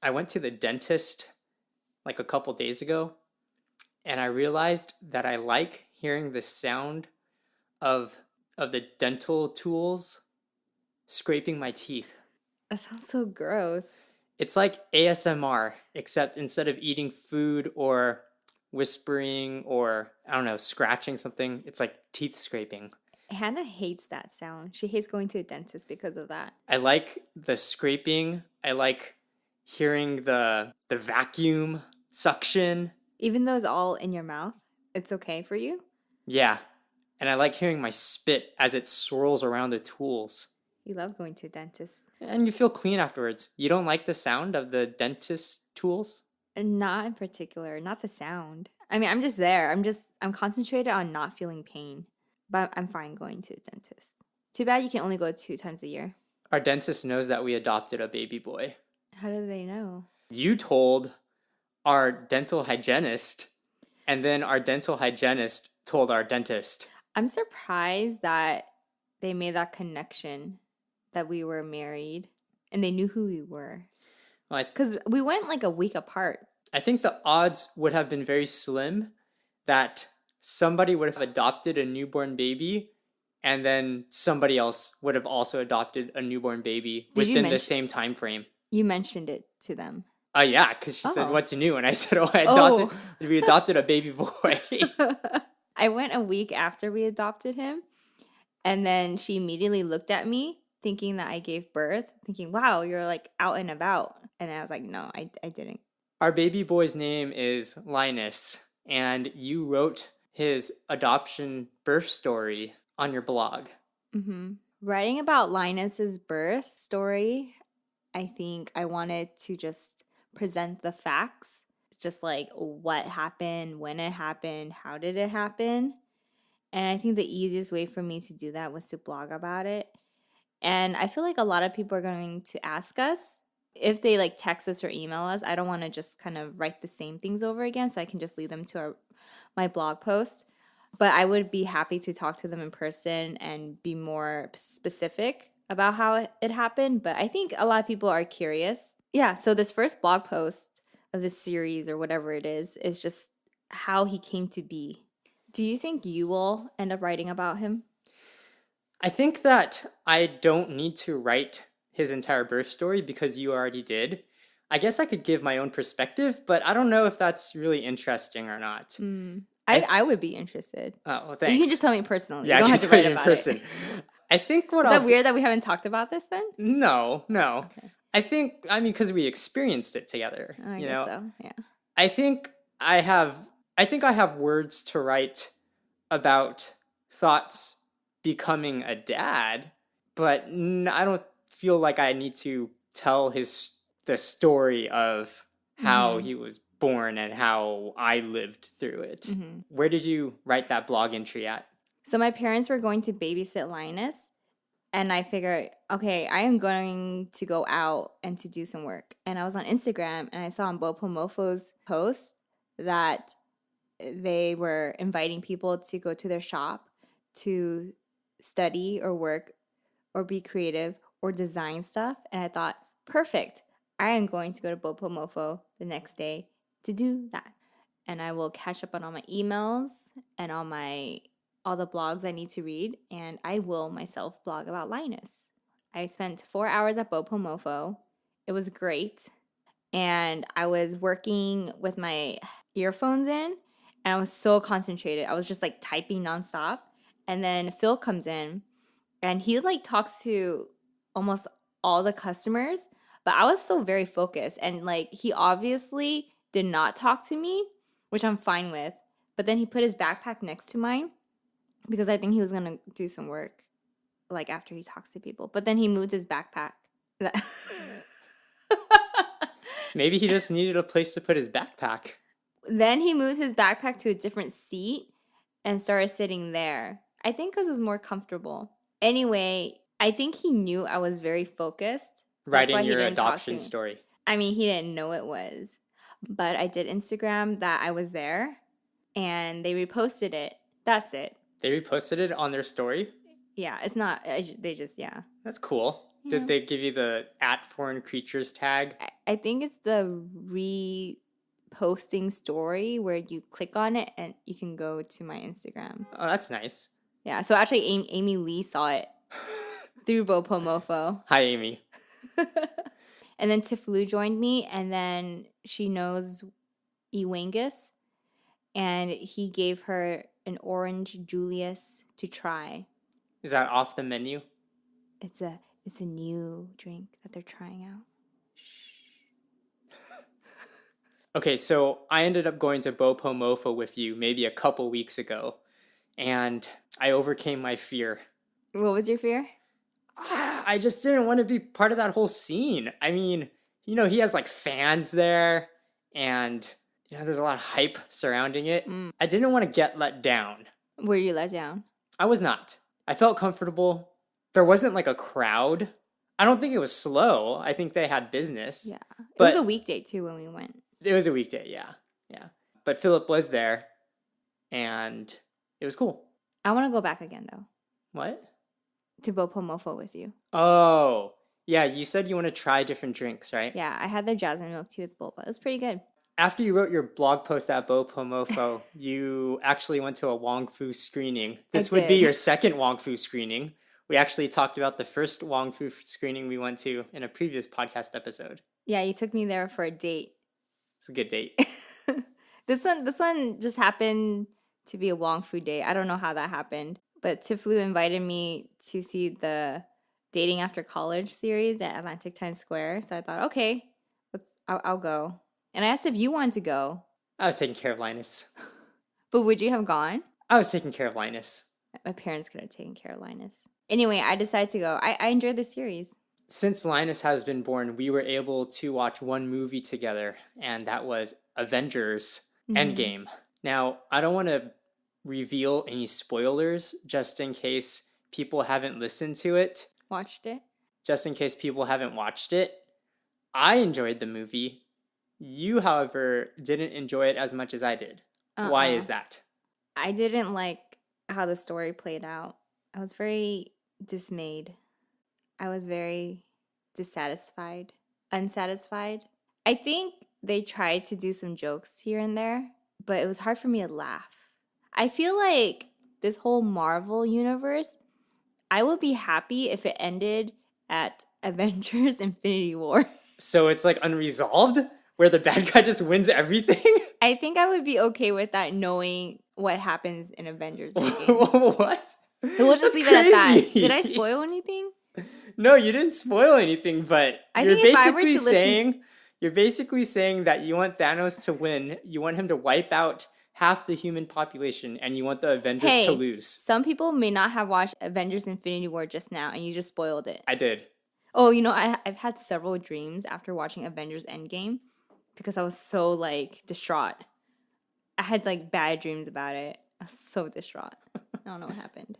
I went to the dentist like a couple days ago, and I realized that I like hearing the sound of the dental tools scraping my teeth. That sounds so gross. It's like ASMR, except instead of eating food or whispering or I don't know, scratching something, it's like teeth scraping. Hannah hates that sound. She hates going to a dentist because of that. I like the scraping. I like hearing the vacuum suction. Even though it's all in your mouth, it's okay for you? Yeah. And I like hearing my spit as it swirls around the tools. You love going to a dentist. And you feel clean afterwards. You don't like the sound of the dentist tools? Not in particular, not the sound. I mean, I'm just there. I'm concentrated on not feeling pain. But I'm fine going to the dentist. Too bad you can only go 2 times a year. Our dentist knows that we adopted a baby boy. How do they know? You told our dental hygienist, and then our dental hygienist told our dentist. I'm surprised that they made that connection that we were married and they knew who we were. Well, Because we went like a week apart. I think the odds would have been very slim that somebody would have adopted a newborn baby and then somebody else would have also adopted a newborn baby Did you within the mention- same time frame. You mentioned it to them. Yeah, because she said, Oh. "What's new?" And I said, Oh. we adopted a baby boy." I went a week after we adopted him, and then she immediately looked at me thinking that I gave birth, thinking, wow, you're like out and about. And I was like, no, I didn't. Our baby boy's name is Linus, and you wrote his adoption birth story on your blog. Mm-hmm. Writing about Linus's birth story, I think I wanted to just present the facts, just like what happened, when it happened, how did it happen. And I think the easiest way for me to do that was to blog about it. And I feel like a lot of people are going to ask us if they like text us or email us. I don't want to just kind of write the same things over again, so I can just lead them to my blog post. But I would be happy to talk to them in person and be more specific about how it happened. But I think a lot of people are curious. Yeah, so this first blog post of this series or whatever it is just how he came to be. Do you think you will end up writing about him? I think that I don't need to write his entire birth story because you already did. I guess I could give my own perspective, but I don't know if that's really interesting or not. I would be interested. Oh, well, thanks. You can just tell me personally. Yeah, you don't I have can to tell write you in about person. it. I think what Is I'll that weird that we haven't talked about this then? No. Okay. I mean, because we experienced it together. I guess so. Yeah. I think I have words to write about thoughts becoming a dad, but I don't feel like I need to tell the story of how he was born and how I lived through it. Where did you write that blog entry at? So my parents were going to babysit Linus, and I figured, okay, I am going to go out and to do some work. And I was on Instagram, and I saw on Bopo Mofo's post that they were inviting people to go to their shop to study or work or be creative or design stuff. And I thought, perfect. I am going to go to Bopo Mofo the next day to do that. And I will catch up on all my emails and all the blogs I need to read. And I will myself blog about Linus. I spent 4 hours at Bopo Mofo. It was great. And I was working with my earphones in. And I was so concentrated. I was just like typing nonstop. And then Phil comes in. And he like talks to almost all the customers, but I was still very focused. And like he obviously did not talk to me, which I'm fine with. But then he put his backpack next to mine because I think he was gonna do some work, like after he talks to people. But then he moved his backpack. Maybe he just needed a place to put his backpack. Then he moved his backpack to a different seat and started sitting there. I think because it was more comfortable. Anyway, I think he knew I was very focused. Writing your adoption story. I mean, he didn't know it was. But I did Instagram that I was there, and they reposted it. That's it. They reposted it on their story? Yeah, it's not, they just, yeah. That's cool. Yeah. Did they give you the @foreign creatures tag? I think it's the reposting story where you click on it and you can go to my Instagram. Oh, that's nice. Yeah, so actually Amy Lee saw it through Bopomofo. Hi, Amy. And then Tiflu joined me, and then she knows Ewangus, and he gave her an orange Julius to try. Is that off the menu? It's a new drink that they're trying out. Okay, so I ended up going to Bopomofo with you maybe a couple weeks ago, and I overcame my fear. What was your fear? I just didn't want to be part of that whole scene. I mean, he has like fans there, and there's a lot of hype surrounding it. I didn't want to get let down. Were you let down? I was not. I felt comfortable. There wasn't like a crowd. I don't think it was slow. I think they had business. Yeah. It But was a weekday too when we went. it was a weekday, yeah. Yeah. But Philip was there, and it was cool. I want to go back again though. What? To Bopomofo with you. Oh, yeah, you said you want to try different drinks, right? Yeah, I had their jasmine milk tea with boba. It was pretty good. After you wrote your blog post at Bopomofo, you actually went to a Wong Fu screening. This would be did. your second Wong Fu screening. We actually talked about the first Wong Fu screening we went to in a previous podcast episode. Yeah, you took me there for a date. It's a good date. This one just happened to be a Wong Fu date. I don't know how that happened, but Tiflu invited me to see the Dating After College series at Atlantic Times Square. So I thought, okay, I'll go. And I asked if you wanted to go, I was taking care of Linus. but would you have gone? I was taking care of Linus. My parents could have taken care of Linus. Anyway, I decided to go. I enjoyed the series. Since Linus has been born, we were able to watch one movie together, and that was Avengers Endgame. Now, I don't want to reveal any spoilers just in case people haven't listened to it, Watched it? just in case people haven't watched it. I enjoyed the movie. You, however, didn't enjoy it as much as I did. Why is that? I didn't like how the story played out. I was very dismayed. I was very dissatisfied, unsatisfied. I think they tried to do some jokes here and there, but it was hard for me to laugh. I feel like this whole Marvel universe, I would be happy if it ended at Avengers Infinity War. So it's like unresolved, where the bad guy just wins everything? I think I would be okay with that, knowing what happens in Avengers Endgame. What? We'll just That's leave it at that. crazy. Did I spoil anything? No, you didn't spoil anything, but I you're think if I were basically to listen- saying you're basically saying that you want Thanos to win, you want him to wipe out half the human population, and you want the Avengers to lose. Some people may not have watched Avengers Infinity War just now, and you just spoiled it. I did. Oh, I've had several dreams after watching Avengers Endgame because I was so, distraught. I had, bad dreams about it. I was so distraught. I don't know what happened.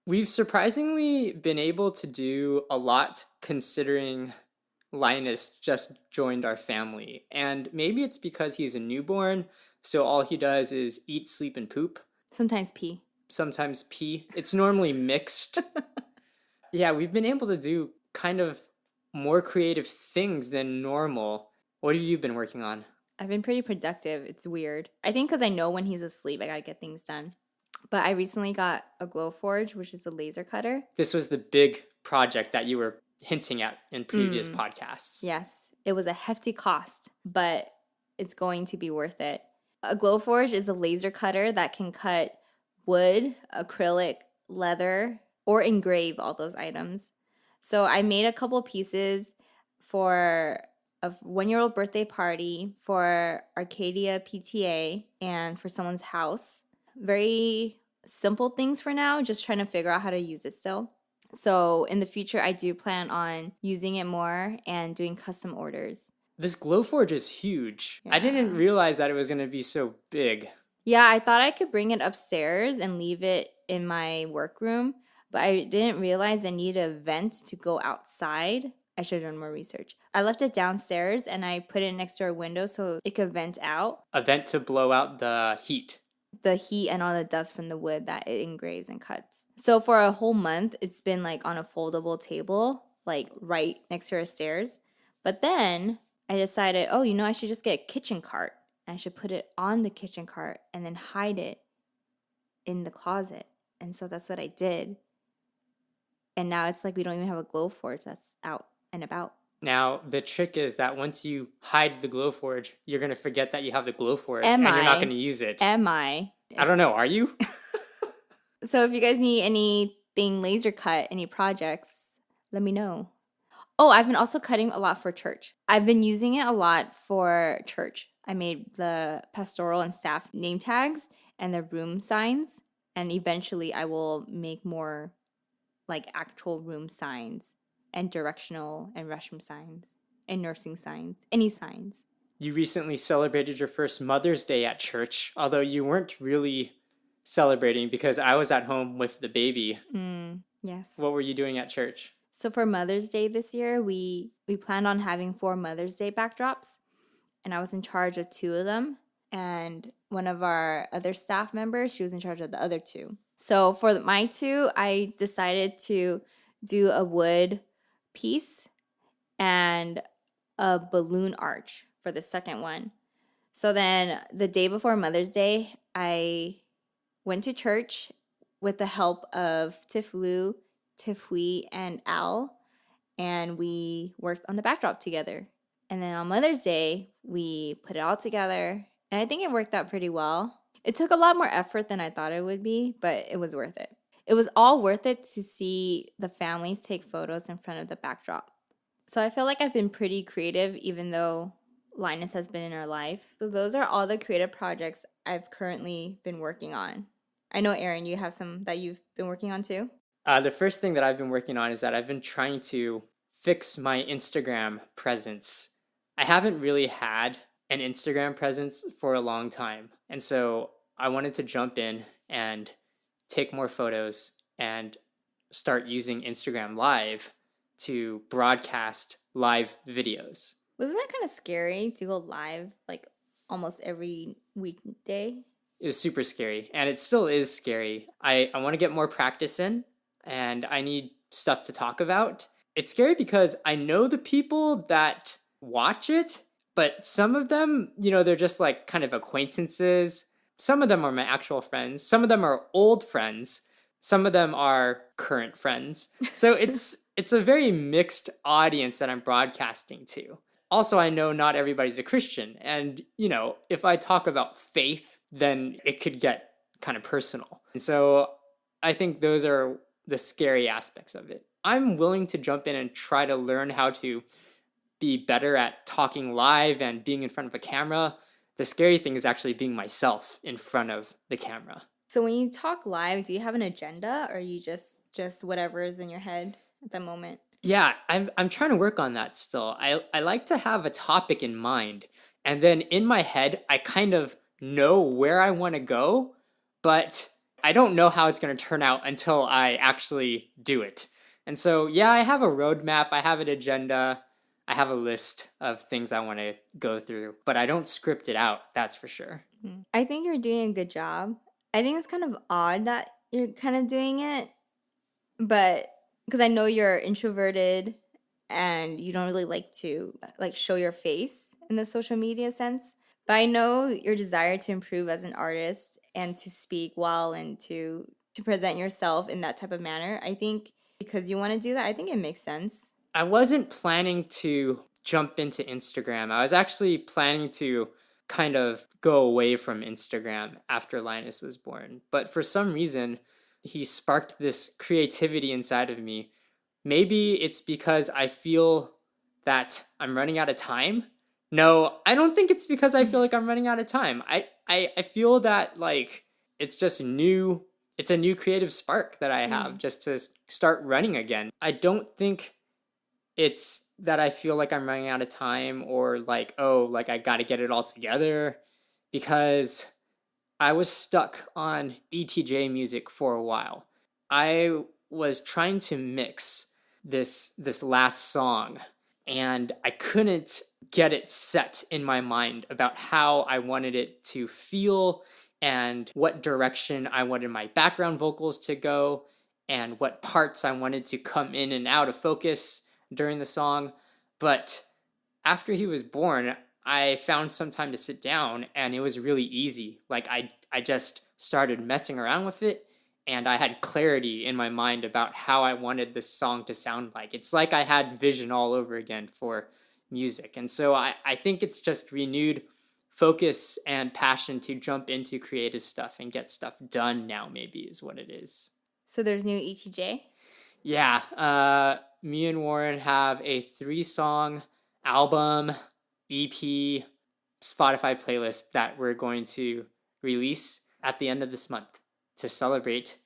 We've surprisingly been able to do a lot considering Linus just joined our family. And maybe it's because he's a newborn, so all he does is eat, sleep, and poop. Sometimes pee. Sometimes pee. It's normally mixed. Yeah, we've been able to do kind of more creative things than normal. What have you been working on? I've been pretty productive. It's weird. I think because I know when he's asleep, I gotta get things done. But I recently got a Glowforge, which is a laser cutter. This was the big project that you were hinting at in previous podcasts. Yes, it was a hefty cost, but it's going to be worth it. A Glowforge is a laser cutter that can cut wood, acrylic, leather, or engrave all those items. So I made a couple pieces for a 1-year-old birthday party, for Arcadia PTA, and for someone's house. Very simple things for now, just trying to figure out how to use it still. So in the future, I do plan on using it more and doing custom orders. This Glowforge is huge. I didn't realize that it was going to be so big. Yeah, I thought I could bring it upstairs and leave it in my workroom, but I didn't realize I needed a vent to go outside. I should have done more research. I left it downstairs and I put it next to our window so it could vent out. A vent to blow out the heat. The heat and all the dust from the wood that it engraves and cuts. So for a whole month, it's been on a foldable table, right next to our stairs. But then I decided, oh, I should just get a kitchen cart. I should put it on the kitchen cart and then hide it in the closet. And so that's what I did. And now it's like we don't even have a Glowforge that's out and about. Now, the trick is that once you hide the Glowforge, you're going to forget that you have the Glowforge Am and you're not I? going to use it. Am I? I don't know. Are you? So if you guys need anything laser cut, any projects, let me know. Oh, I've been also cutting a lot for church. I've been using it a lot for church. I made the pastoral and staff name tags and the room signs. And eventually I will make more like actual room signs and directional and restroom signs and nursing signs, any signs. You recently celebrated your first Mother's Day at church, although you weren't really celebrating because I was at home with the baby. Yes. What were you doing at church? So for Mother's Day this year, we planned on having 4 Mother's Day backdrops, and I was in charge of 2 of them. And one of our other staff members, she was in charge of the other 2. So for my 2, I decided to do a wood piece and a balloon arch for the second one. So then the day before Mother's Day, I went to church with the help of Tiff Lu, Tiff Hui, and Al, and we worked on the backdrop together. And then on Mother's Day, we put it all together, and I think it worked out pretty well. It took a lot more effort than I thought it would be, but it was worth it. It was all worth it to see the families take photos in front of the backdrop. So I feel like I've been pretty creative, even though Linus has been in our life. So those are all the creative projects I've currently been working on. I know, Aaron, you have some that you've been working on too? The first thing that I've been working on is that I've been trying to fix my Instagram presence. I haven't really had an Instagram presence for a long time. And so I wanted to jump in and take more photos and start using Instagram Live to broadcast live videos. Wasn't that kind of scary to go live like almost every weekday? It was super scary, and it still is scary. I want to get more practice in, and I need stuff to talk about. It's scary because I know the people that watch it, but some of them, they're just like kind of acquaintances. Some of them are my actual friends. Some of them are old friends. Some of them are current friends. So it's a very mixed audience that I'm broadcasting to. Also, I know not everybody's a Christian. And, if I talk about faith, then it could get kind of personal. And so I think those are the scary aspects of it. I'm willing to jump in and try to learn how to be better at talking live and being in front of a camera. The scary thing is actually being myself in front of the camera. So when you talk live, do you have an agenda, or you just whatever is in your head at the moment? Yeah, I'm trying to work on that still. I like to have a topic in mind, and then in my head, I kind of know where I want to go, but I don't know how it's going to turn out until I actually do it. And so, yeah, I have a roadmap, I have an agenda, I have a list of things I want to go through, but I don't script it out, that's for sure. I think you're doing a good job. I think it's kind of odd that you're kind of doing it, but because I know you're introverted and you don't really like to show your face in the social media sense. But I know your desire to improve as an artist and to speak well and to present yourself in that type of manner. I think because you want to do that, I think it makes sense. I wasn't planning to jump into Instagram. I was actually planning to kind of go away from Instagram after Linus was born. But for some reason, he sparked this creativity inside of me. Maybe it's because I feel that I'm running out of time. No, I don't think it's because I feel like I'm running out of time. I feel that like it's just new. It's a new creative spark that I have just to start running again. I don't think it's that I feel like I'm running out of time or like, oh, like I got to get it all together, because I was stuck on ETJ music for a while. I was trying to mix this last song, and I couldn't get it set in my mind about how I wanted it to feel and what direction I wanted my background vocals to go and what parts I wanted to come in and out of focus during the song. But after he was born, I found some time to sit down and it was really easy. Like I just started messing around with it and I had clarity in my mind about how I wanted this song to sound like. It's like I had vision all over again for music. And so I think it's just renewed focus and passion to jump into creative stuff and get stuff done now, maybe is what it is. So there's new ETJ? Yeah, me and Warren have a 3-song album, EP, Spotify playlist that we're going to release at the end of this month to celebrate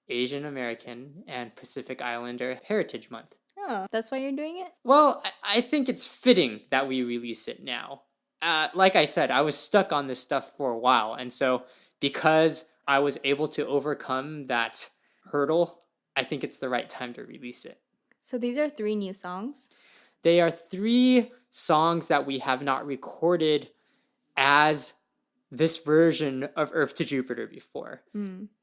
Asian American and Pacific Islander Heritage Month. Oh, that's why you're doing it? Well, I think it's fitting that we release it now. Like I said, I was stuck on this stuff for a while. And so because I was able to overcome that hurdle, I think it's the right time to release it. So these are 3 new songs? They are 3 songs that we have not recorded as this version of Earth to Jupiter before.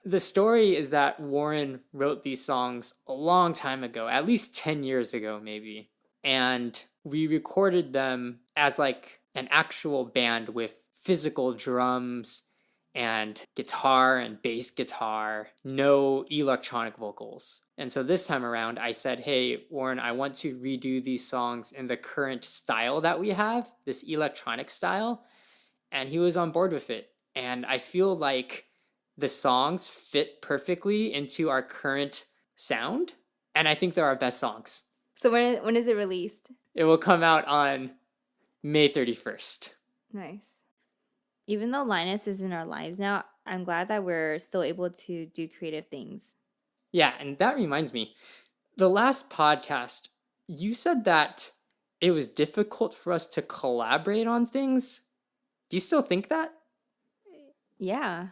The story is that Warren wrote these songs a long time ago, at least 10 years ago, maybe. And we recorded them as like an actual band with physical drums and guitar and bass guitar, no electronic vocals. And so this time around, I said, hey, Warren, I want to redo these songs in the current style that we have, this electronic style. And he was on board with it. And I feel like the songs fit perfectly into our current sound. And I think they're our best songs. So when is it released? It will come out on May 31st. Nice. Even though Linus is in our lives now, I'm glad that we're still able to do creative things. Yeah, and that reminds me, the last podcast, you said that it was difficult for us to collaborate on things. Do you still think that? Yeah.